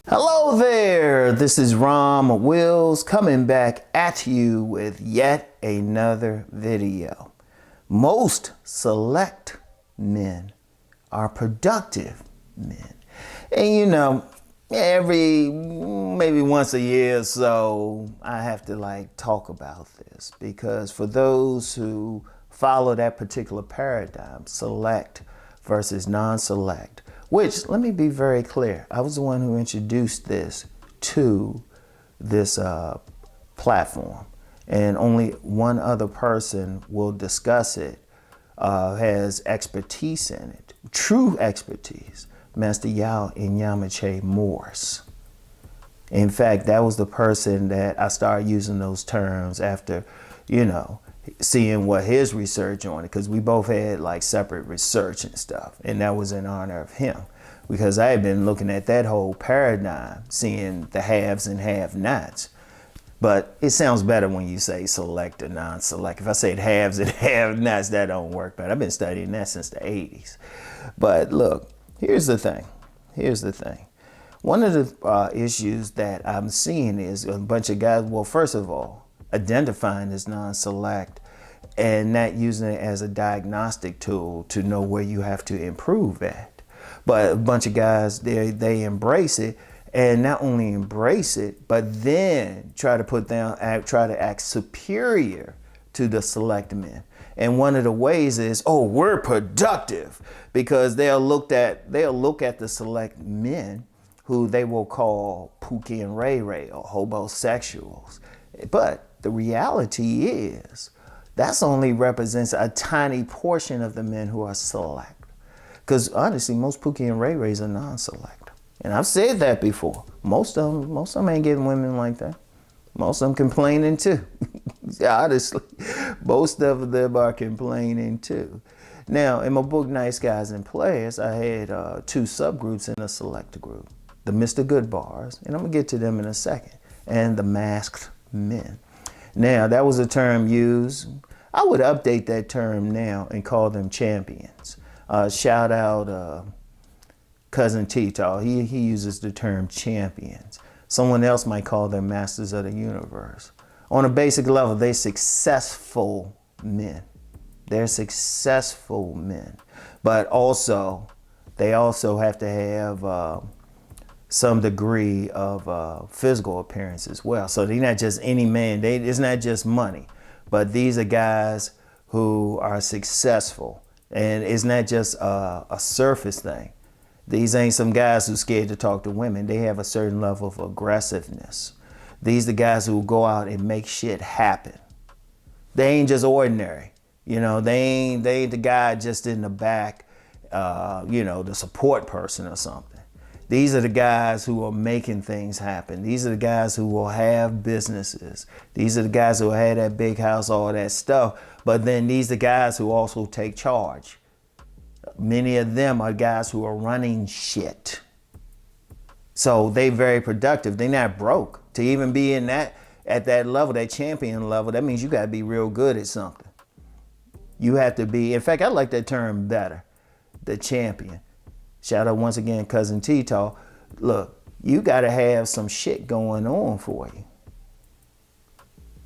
Hello there, this is Rom Wills coming back at you with yet another video. Most select men are productive men. And you know, maybe once a year or so, I have to talk about this because for those who follow that particular paradigm, select versus non-select, which, let me be very clear, I was the one who introduced this to this platform, and only one other person will discuss it, has expertise in it, true expertise, Master Yao Inyamache Morse. In fact, that was the person that I started using those terms after, seeing what his research on it, because we both had separate research and stuff, and that was in honor of him, because I had been looking at that whole paradigm, seeing the haves and have-nots. But it sounds better when you say select or non-select. If I say haves and have-nots, that don't work. But I've been studying that since the 80s. But look, here's the thing. One of the issues that I'm seeing is a bunch of guys, well, first of all, identifying as non-select and not using it as a diagnostic tool to know where you have to improve at. But a bunch of guys, they embrace it, and not only embrace it, but then try to act superior to the select men. And one of the ways is, oh, we're productive, because they'll look at the select men who they will call Pookie and Ray Ray or homosexuals. But the reality is that's only represents a tiny portion of the men who are select. Because honestly, most Pookie and Ray Rays are non-select. And I've said that before. Most of them ain't getting women like that. Most of them complaining too. Honestly, most of them are complaining too. Now, in my book, Nice Guys and Players, I had two subgroups in a select group. The Mr. Goodbars, and I'm going to get to them in a second, and the masked men. Now, that was a term used. I would update that term now and call them champions. Shout out Cousin Tito. He uses the term champions. Someone else might call them masters of the universe. On a basic level, they're successful men. They're successful men. But also, they also have to have some degree of physical appearance as well. So they're not just any man. It's not just money. But these are guys who are successful. And it's not just a surface thing. These ain't some guys who's scared to talk to women. They have a certain level of aggressiveness. These are the guys who will go out and make shit happen. They ain't just ordinary. They ain't the guy just in the back, the support person or something. These are the guys who are making things happen. These are the guys who will have businesses. These are the guys who will have that big house, all that stuff. But then these are the guys who also take charge. Many of them are guys who are running shit. So they're very productive. They're not broke. To even be at that level, that champion level, that means you got to be real good at something. You have to be, in fact, I like that term better, the champion. Shout out once again, Cousin Tito. Look, you got to have some shit going on for you.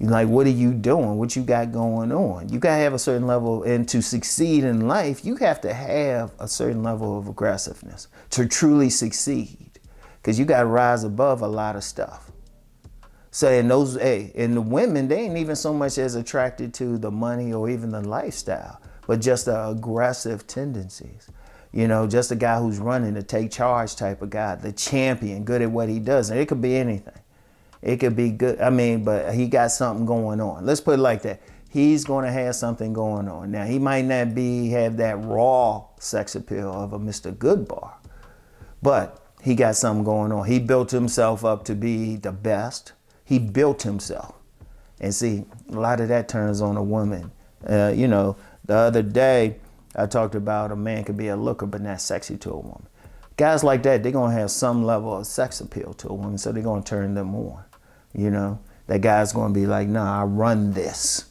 What are you doing? What you got going on? You got to have a certain level, and to succeed in life, you have to have a certain level of aggressiveness to truly succeed, because you got to rise above a lot of stuff. So and the women, they ain't even so much as attracted to the money or even the lifestyle, but just the aggressive tendencies. Just a guy who's running to take charge type of guy, the champion, good at what he does. And it could be anything. It could be good. But he got something going on. Let's put it like that. He's going to have something going on. Now, he might not have that raw sex appeal of a Mr. Goodbar, but he got something going on. He built himself up to be the best. He built himself. And see, a lot of that turns on a woman. The other day, I talked about a man could be a looker but not sexy to a woman. Guys like that, they're going to have some level of sex appeal to a woman, so they're going to turn them on. That guy's going to be like, nah, I run this.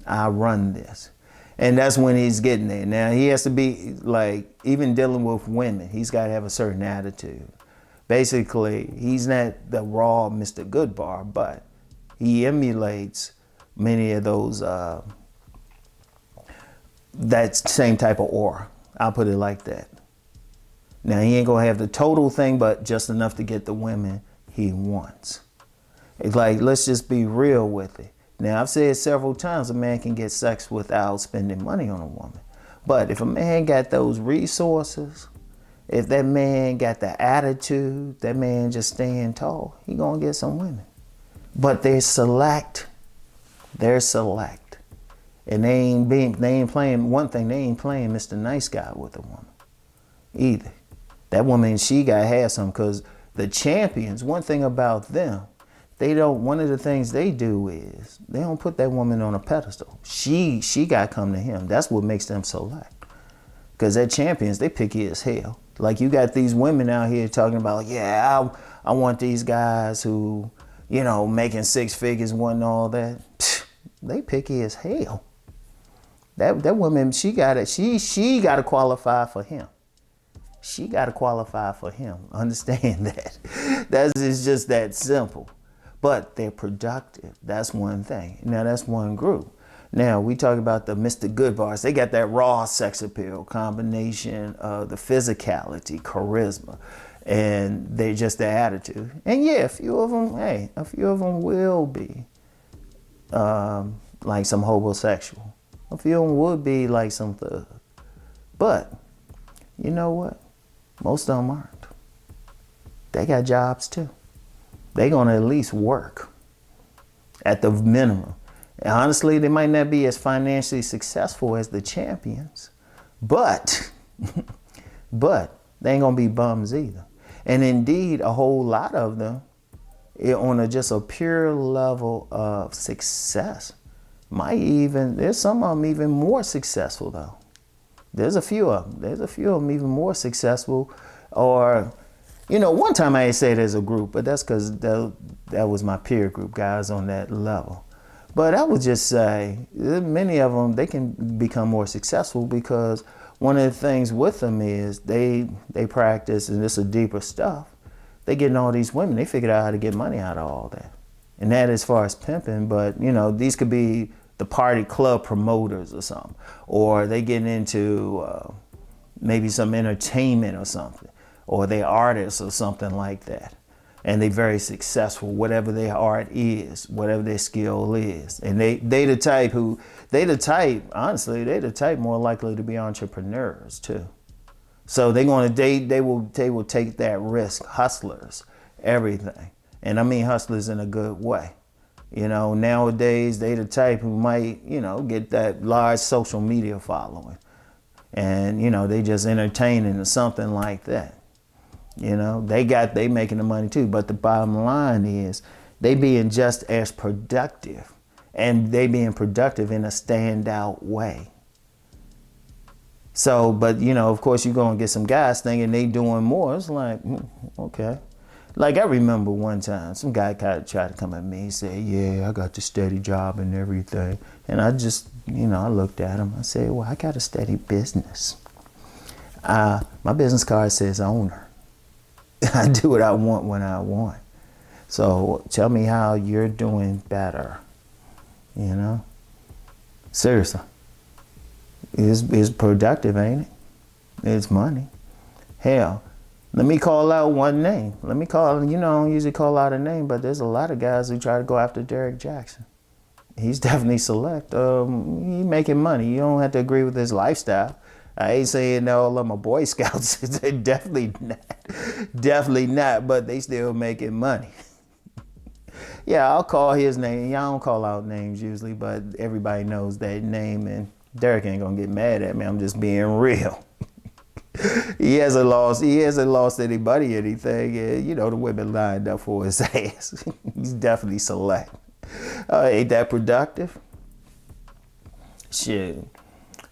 And that's when he's getting there. Now, he has to be even dealing with women, he's got to have a certain attitude. Basically, he's not the raw Mr. Goodbar, but he emulates many of those, that same type of aura. I'll put it like that. Now, he ain't gonna have the total thing, but just enough to get the women he wants. It's like, let's just be real with it. Now, I've said several times a man can get sex without spending money on a woman. But if a man got those resources, if that man got the attitude, that man just staying tall, he gonna get some women. But they're select. They're select. And they ain't playing, one thing, they ain't playing Mr. Nice Guy with a woman either. That woman, she gotta have some, because the champions, one thing about them, one of the things they do is they don't put that woman on a pedestal. She got to come to him. That's what makes them select. Because they're champions, they picky as hell. Like, you got these women out here talking about, yeah, I want these guys who, you know, making 6 figures, wanting all that. Pfft, they picky as hell. That woman, she got to qualify for him. She got to qualify for him. Understand that. It's just that simple. But they're productive. That's one thing. Now, that's one group. Now, we talk about the Mr. Goodbars. They got that raw sex appeal, combination of the physicality, charisma, and they just the attitude. And yeah, a few of them will be like some homosexual. A few of them would be like some thug. But you know what? Most of them aren't. They got jobs too. They're gonna at least work at the minimum. And honestly, they might not be as financially successful as the champions, but they ain't gonna be bums either. And indeed, a whole lot of them, on just a pure level of success, there's some of them even more successful though. There's a few of them even more successful. Or, you know, one time I say there's a group, but that's because that was my peer group, guys on that level. But I would just say many of them, they can become more successful because one of the things with them is they practice, and this is deeper stuff. They getting all these women, they figured out how to get money out of all that. And that as far as pimping, but you know, these could be the party club promoters or something. Or they get into maybe some entertainment or something. Or they artists or something like that. And they very successful, whatever their art is, whatever their skill is. And they the type honestly, they the type more likely to be entrepreneurs too. So they will take that risk, hustlers, everything. And I mean hustlers in a good way. You know, nowadays they the type who might, you know, get that large social media following. And, you know, they just entertaining or something like that. You know, they making the money too. But the bottom line is they being just as productive, and they being productive in a standout way. So, but you know, of course you're going to get some guys thinking they doing more. It's like, okay. Like I remember one time some guy tried to come at me and say, yeah, I got the steady job and everything. And I just, you know, I looked at him. I said, well, I got a steady business. My business card says owner. I do what I want when I want. So tell me how you're doing better. You know? Seriously. It's productive, ain't it? It's money. Hell, let me call out one name. I don't usually call out a name, but there's a lot of guys who try to go after Derek Jackson. He's definitely select. He making money. You don't have to agree with his lifestyle. I ain't saying all of my Boy Scouts. Definitely not, but they still making money. Yeah, I'll call his name. Y'all don't call out names usually, but everybody knows that name, and Derek ain't gonna get mad at me. I'm just being real. He hasn't lost anybody anything. And, you know, the women lined up for his ass. He's definitely select. Ain't that productive? Shit.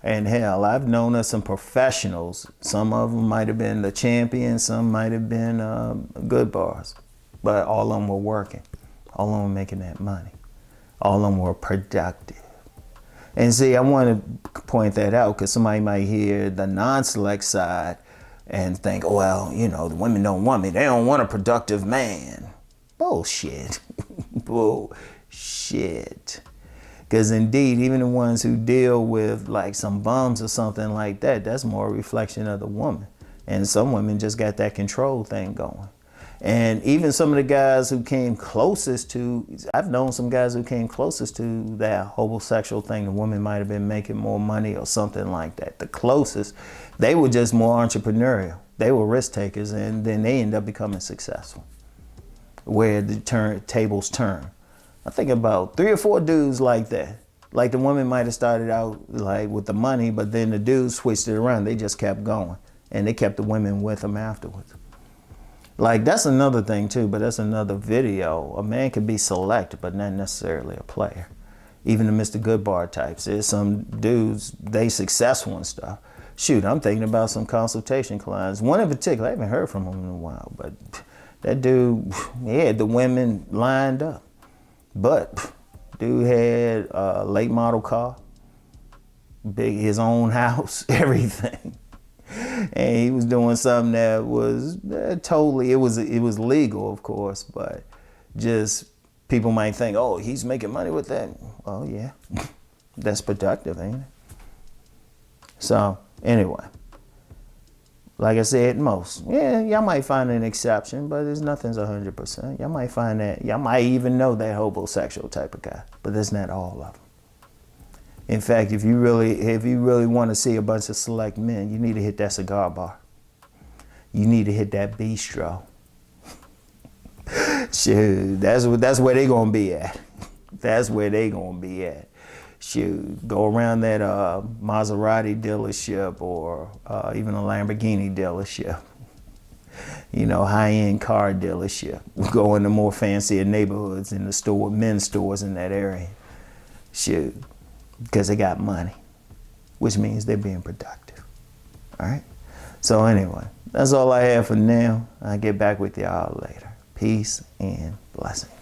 And hell, I've known of some professionals. Some of them might have been the champions. Some might have been Goodbars. But all of them were working. All of them making that money. All of them were productive. And see, I want to point that out because somebody might hear the non-select side and think, oh, well, you know, the women don't want me. They don't want a productive man. Bullshit. Bullshit. Because indeed, even the ones who deal with like some bums or something like that, that's more a reflection of the woman. And some women just got that control thing going. And even some of the guys who came closest to, I've known some guys who came closest to that homosexual thing. The woman might have been making more money or something like that. The closest, they were just more entrepreneurial. They were risk takers, and then they end up becoming successful. Where the tables turn. I think about 3 or 4 dudes like that. Like the woman might have started out like with the money, but then the dudes switched it around. They just kept going, and they kept the women with them afterwards. Like that's another thing too, but that's another video. A man can be select, but not necessarily a player. Even the Mr. Goodbar types. There's some dudes, they successful and stuff. Shoot, I'm thinking about some consultation clients. One in particular, I haven't heard from him in a while, but that dude, he had the women lined up. But dude had a late model car, his own house, everything. And he was doing something that was totally, it was legal, of course, but just people might think, oh, he's making money with that. Well, yeah, that's productive, ain't it? So anyway, like I said, most, yeah, y'all might find an exception, but nothing's 100%. Y'all might find that, y'all might even know that homosexual type of guy, but that's not all of them. In fact, if you really want to see a bunch of select men, you need to hit that cigar bar. You need to hit that bistro. Shoot, that's where they gonna be at. That's where they gonna be at. Shoot, go around that Maserati dealership or even a Lamborghini dealership. You know, high-end car dealership. Go into more fancier neighborhoods in the store, men's stores in that area. Shoot. Because they got money, which means they're being productive. All right? So anyway, that's all I have for now. I'll get back with y'all later. Peace and blessings.